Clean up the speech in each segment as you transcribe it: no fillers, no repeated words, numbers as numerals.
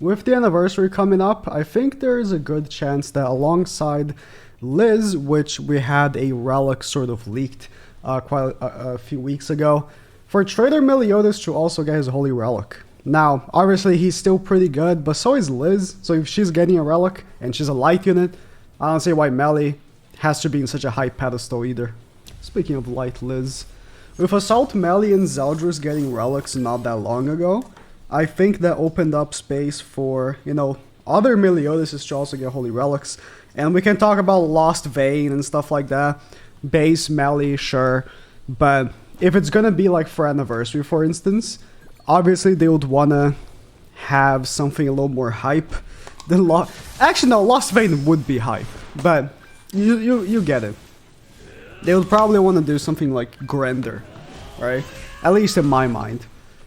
with the anniversary coming up, I think there is a good chance that alongside Liz, which we had a relic sort of leaked quite a few weeks ago, for Trader Meliodas to also get his holy relic. Now, obviously he's still pretty good, but so is Liz, so if she's getting a relic and she's a light unit, I don't see why Melly has to be in such a high pedestal either. Speaking of light Liz, with Assault Melly and Zeldris getting relics not that long ago, I think that opened up space for, you know, other Meliodases to also get holy relics. And we can talk about Lost Vein and stuff like that. Base Melly, sure. But if it's gonna be like for anniversary, for instance, obviously they would wanna have something a little more hype than Actually, no, Lost Vein would be hype, but you get it. They would probably want to do something like grander, right? At least in my mind.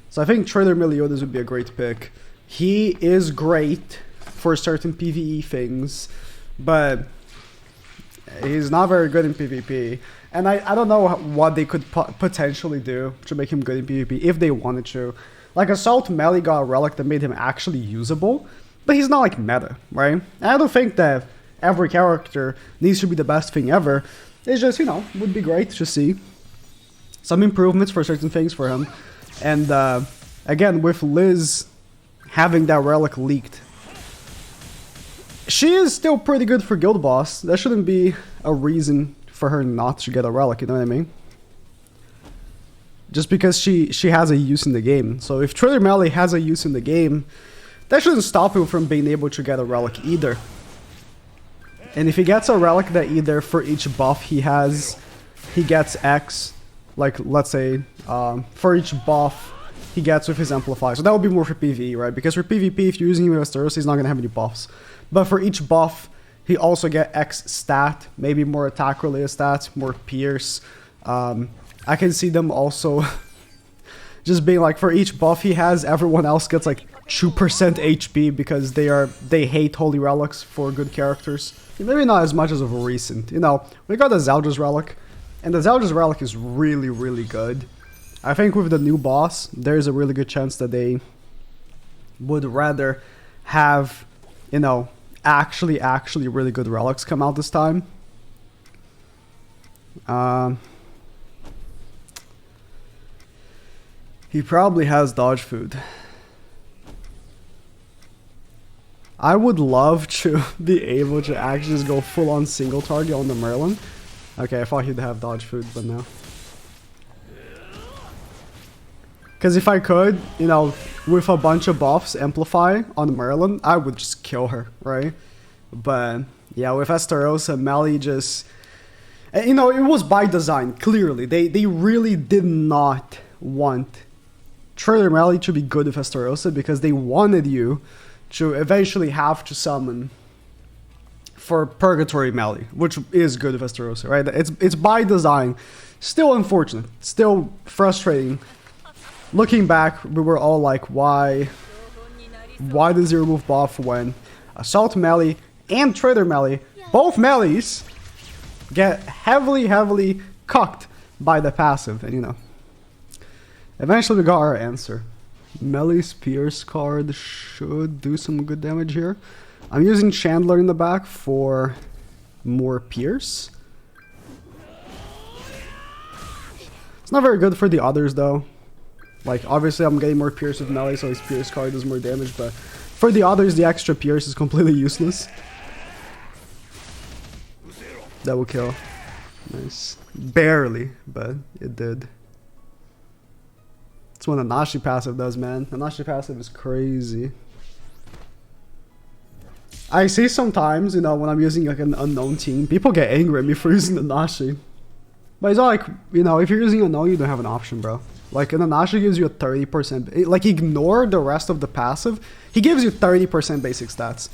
So I think Trader Meliodas would be a great pick. He is great for certain PvE things, but he's not very good in PvP. And I don't know what they could potentially do to make him good in PvP if they wanted to. Like, Assault Melly got a relic that made him actually usable, but he's not like meta, right? And I don't think that every character needs to be the best thing ever. It's just, you know, would be great to see some improvements for certain things for him. And again, with Liz having that relic leaked, she is still pretty good for Guild Boss. That shouldn't be a reason for her not to get a relic, you know what I mean? Just because she has a use in the game. So if Trader Melly has a use in the game, that shouldn't stop him from being able to get a relic either. And if he gets a relic that either for each buff he has, he gets X, like let's say for each buff he gets with his Amplify. So that would be more for PvE, right? Because for PvP, if you're using him with Asteros, he's not going to have any buffs. But for each buff, he also get X stat, maybe more attack related stats, more pierce. I can see them also just being like, for each buff he has, everyone else gets like 2% HP because they hate holy relics for good characters. Maybe not as much as of a recent. You know, we got the Zeldris relic, and the Zeldris relic is really, really good. I think with the new boss, there's a really good chance that they would rather have, you know, actually really good relics come out this time. He probably has dodge food. I would love to be able to actually just go full on single target on the Merlin. Okay, I thought he'd have dodge food, but no. Because if I could, you know, with a bunch of buffs amplify on Merlin, I would just kill her, right? But yeah, with Estarossa, Melly just... You know, it was by design, clearly. They really did not want Trader Melly to be good with Estarossa because they wanted you to eventually have to summon for Purgatory Melly, which is good with Estarossa, right? It's by design. Still unfortunate. Still frustrating. Looking back, we were all like, why does he remove buff when Assault Melly and Trader Melly, both Mellies, get heavily cucked by the passive? And you know, eventually we got our answer. Melly's Pierce card should do some good damage here. I'm using Chandler in the back for more Pierce. It's not very good for the others though. Like, obviously I'm getting more Pierce with Melly, so his Pierce card does more damage, but for the others, the extra Pierce is completely useless. That will kill. Nice. Barely, but it did. That's what a Nashi passive does, man. The Nashi passive is crazy. I see sometimes, you know, when I'm using like an unknown team, people get angry at me for using the Nashi. But it's all like, you know, if you're using unknown, you don't have an option, bro. Like, an Nashi gives you a 30%... Like, ignore the rest of the passive. He gives you 30% basic stats.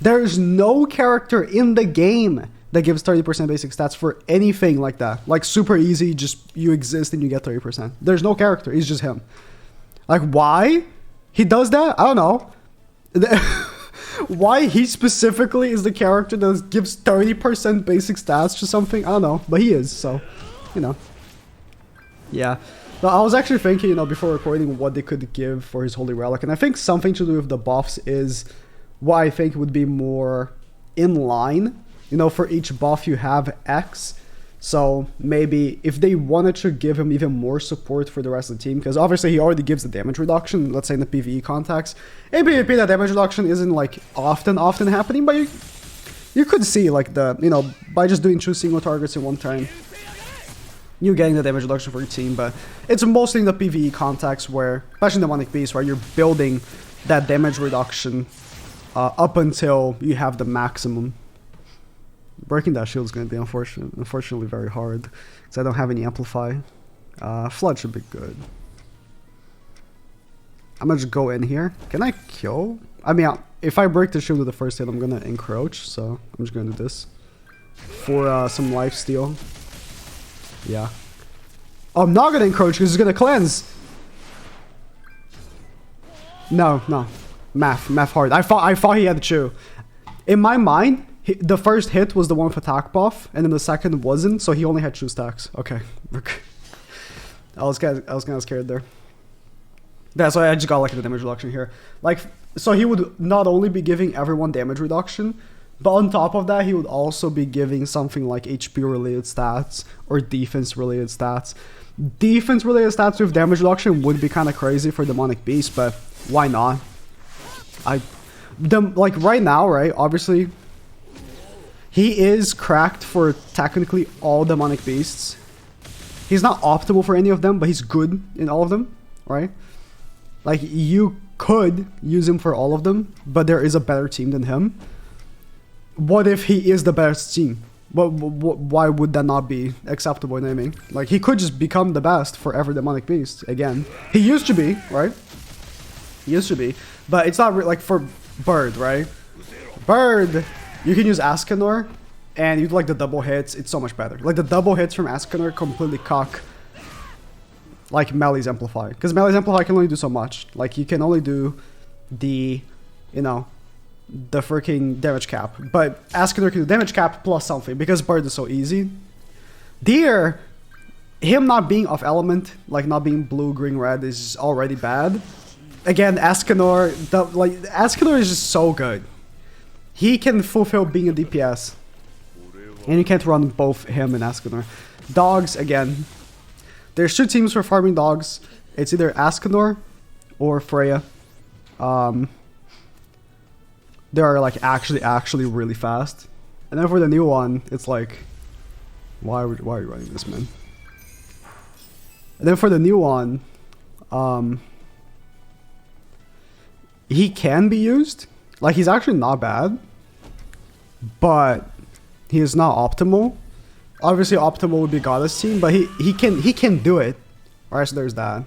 There's no character in the game that gives 30% basic stats for anything like that. Like, super easy, just you exist and you get 30%. There's no character, it's just him. Like, why he does that? I don't know. Why he specifically is the character that gives 30% basic stats to something? I don't know, but he is, so, you know. Yeah. No, I was actually thinking, before recording what they could give for his Holy Relic, and I think something to do with the buffs is what I think would be more in line. For each buff you have X. So maybe if they wanted to give him even more support for the rest of the team, because obviously he already gives the damage reduction, let's say in the PvE context. In PvP, that damage reduction isn't like often happening, but you could see like by just doing 2 single targets in one turn, you getting the damage reduction for your team. But it's mostly in the PvE context where, especially in Demonic Beast, where you're building that damage reduction up until you have the maximum. Breaking that shield is going to be unfortunately very hard, because I don't have any amplify. Flood should be good. I'm going to just go in here. Can I kill? I mean, if I break the shield with the first hit, I'm going to encroach, so I'm just going to do this. For some lifesteal. Yeah. Oh, I'm not going to encroach because it's going to cleanse. No. Math hard. I thought he had the chew. In my mind, the first hit was the one with attack buff, and then the second wasn't, so he only had 2 stacks. Okay. I was kind of scared there. That's why I just got like the damage reduction here. Like, so he would not only be giving everyone damage reduction, but on top of that, he would also be giving something like HP related stats or defense related stats. Defense related stats with damage reduction would be kind of crazy for Demonic Beast, but why not? Like right now, right? Obviously, he is cracked for technically all Demonic Beasts. He's not optimal for any of them, but he's good in all of them, right? Like, you could use him for all of them, but there is a better team than him. What if he is the best team? Why would that not be acceptable in naming? Like, he could just become the best for every Demonic Beast again. He used to be, right? He used to be, but it's not like for Bird, right? Bird, you can use Ascanor, and you do like the double hits. It's so much better. Like the double hits from Ascanor completely cock like Melee's Amplify, because Melee's Amplify can only do so much. Like you can only do the, the freaking damage cap, but Ascanor can do damage cap plus something because Bird is so easy. Deer, him not being off element, like not being blue, green, red, is already bad. Again, Ascanor, Ascanor is just so good. He can fulfill being a DPS. And you can't run both him and Ascanor. Dogs, again. There's 2 teams for farming dogs. It's either Ascanor or Freya. They are like actually really fast. And then for the new one, it's like, why are you running this, man? And then for the new one, he can be used. Like, he's actually not bad, but he is not optimal. Obviously, optimal would be Goddess team, but he can do it. Alright, so there's that.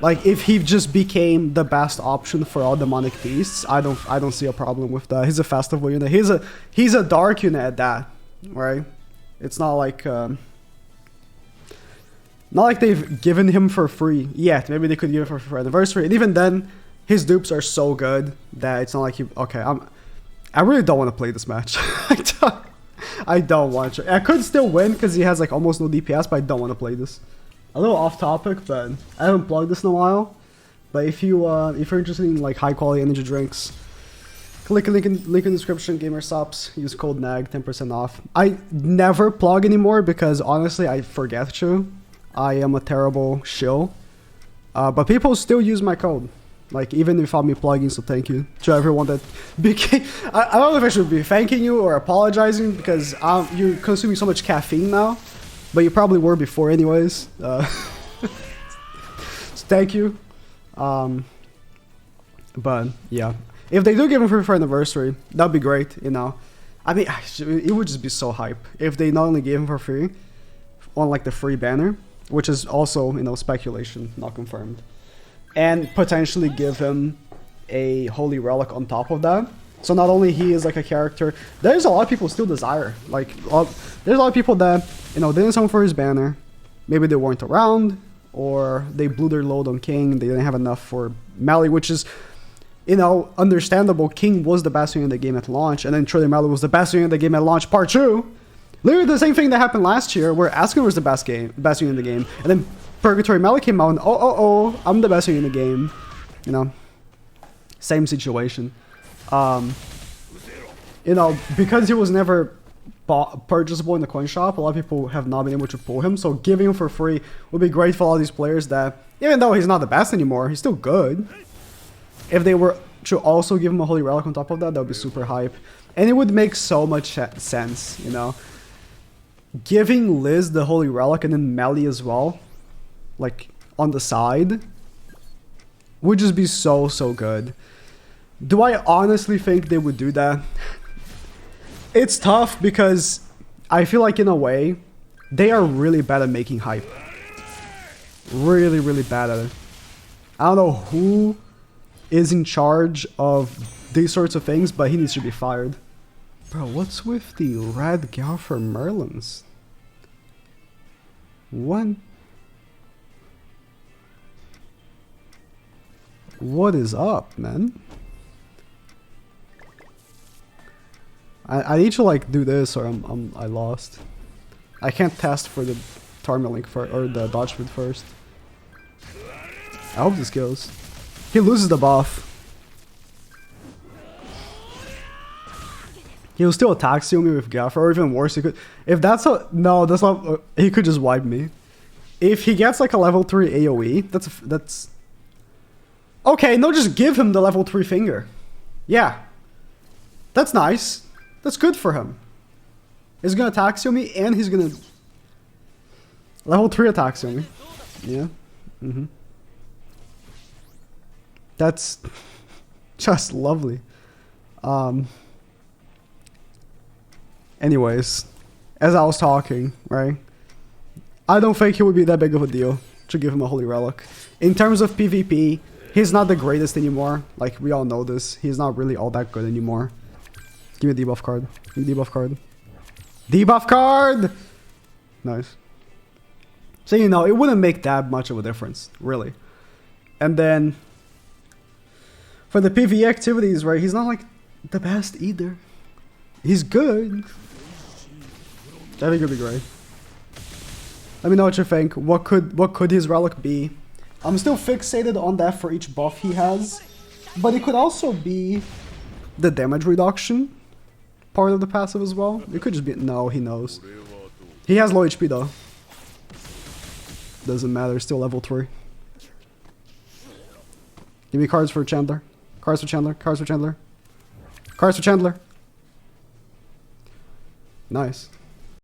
Like, if he just became the best option for all Demonic Beasts, I don't see a problem with that. He's a festival unit. He's a dark unit at that, right? It's not like they've given him for free yet. Maybe they could give him for anniversary, and even then, his dupes are so good that it's not like he. Okay, I really don't want to play this match. I don't want to. I could still win because he has like almost no DPS, but I don't want to play this. A little off topic, but I haven't plugged this in a while. But if you're interested in like high quality energy drinks, click the link in the description. Gamer Subs. Use code NAG, 10% off. I never plug anymore because honestly I forget to. I am a terrible shill. But people still use my code. Like, even without me plugging, so thank you to everyone that became... I don't know if I should be thanking you or apologizing, because you're consuming so much caffeine now, but you probably were before anyways. So thank you. But, yeah. If they do give him for anniversary, that'd be great, I mean, it would just be so hype if they not only gave him for free on, like, the free banner, which is also, speculation, not confirmed, and potentially give him a Holy Relic on top of that. So not only he is like a character, there's a lot of people still desire. Like, there's a lot of people that, didn't summon for his banner. Maybe they weren't around, or they blew their load on King. They didn't have enough for Melee, which is, understandable. King was the best unit in the game at launch, and then Trillium Melee was the best unit in the game at launch part 2. Literally the same thing that happened last year, where Askin was the best unit in the game, and then Purgatory Melee came out and I'm the best unit in the game. You know, same situation. You know, because he was never purchasable in the coin shop, a lot of people have not been able to pull him, so giving him for free would be great for all these players that, even though he's not the best anymore, he's still good. If they were to also give him a Holy Relic on top of that, that would be super hype. And it would make so much sense, you know. Giving Liz the Holy Relic and then Melee as well, like on the side, would just be so good. Do I honestly think they would do that? It's tough because I feel like in a way, they are really bad at making hype. Really bad at it. I don't know who is in charge of these sorts of things, but he needs to be fired. Bro, what's with the red Galfer Merlins? What is up, man? I need to like do this or I lost. I can't test for the Tarmalink or the dodge food first. I hope this goes. He loses the buff. He'll still attack steal me with Gaffer, or even worse, he could. If that's a no, that's not. He could just wipe me. If he gets like a level 3 AOE, that's. Okay, no, just give him the level 3 finger. Yeah, that's nice. That's good for him. He's gonna attack steal me, and he's gonna level 3 attack steal me. Yeah. That's just lovely. Anyways, as I was talking, right? I don't think it would be that big of a deal to give him a Holy Relic. In terms of PvP, he's not the greatest anymore. Like, we all know this. He's not really all that good anymore. Give me a debuff card. Give me a debuff card. Debuff card! Nice. So, you know, it wouldn't make that much of a difference, really. And then, for the PvE activities, right, he's not, like, the best either. He's good. I think it'll be great. Let me know what you think. What could his relic be? I'm still fixated on that for each buff he has. But it could also be the damage reduction part of the passive as well. It could just be... No, he knows. He has low HP though. Doesn't matter, still level 3. Give me cards for Chandler. Cards for Chandler. Cards for Chandler. Cards for Chandler. Nice.